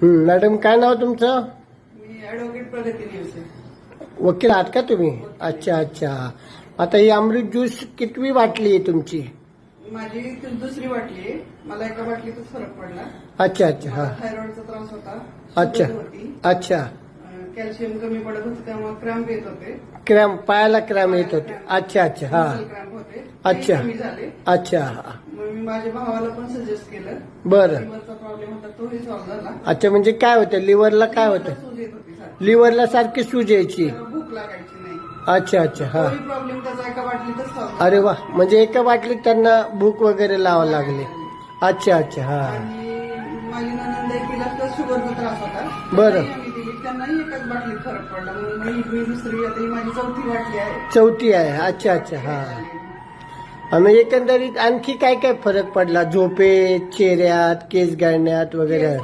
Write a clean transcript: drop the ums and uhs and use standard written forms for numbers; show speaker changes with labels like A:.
A: Madam काय नाव तुमचं?
B: मी advocate प्रगती निवसे.
A: वकील आहात का तुम्ही? अच्छा अच्छा. आता ही अमृत ज्यूस कितवी बाटली आहे तुमची?
B: माझी दुसरी बाटली आहे. मला एका बाटलीतच फरक पडला.
A: अच्छा अच्छा. हा.
B: थायरॉइडचा त्रास होता.
A: अच्छा
B: शुगर होती.
A: अच्छा.
B: कॅल्शियम कमी पडत होतं त्यामुळे क्रॅम्प येत होते.
A: क्रॅम्प, पायाला क्रॅम्प येत होते. अच्छा अच्छा. हा.
B: क्रॅम्प होते. ते
A: अच्छा.
B: कमी झाले.
A: अच्छा.
B: मग मी माझ्या भावाला पण सजेस्ट केलं.
A: बरं.
B: लिव्हरचा प्रॉब्लेम होता तोही सॉल्व्ह झाला.
A: अच्छा, म्हणजे काय होतं लिव्हरला? काय होतं?
B: सूज येत होती सारखी.
A: लिव्हरला सारखी सूज यायची?
B: त्याला भूक लागायची नाही.
A: अच्छा अच्छा. हा.
B: तोही प्रॉब्लेम त्याचा एका बाटलीतच सॉल्व्ह
A: अरे वा, म्हणजे एका बाटलीत त्यांना भूक वगैरे लावा लागली. अच्छा अच्छा. हा.
B: आणि माझी ननंद आहे, तिला तर शुगरचा त्रास होता.
A: बरं.
B: त्यांनाही आम्ही दिली. त्यांनाही एकाच बाटलीत फरक पडला. म्हणून मी दुसरी, आता ही माझी चौथी बाटली आहे.
A: चौथी आहे. अच्छा अच्छा. हा. आणि एकंदरीत आणखी काय काय फरक पडला? झोपेत, चेहऱ्यात, केस गळण्यात वगैरे?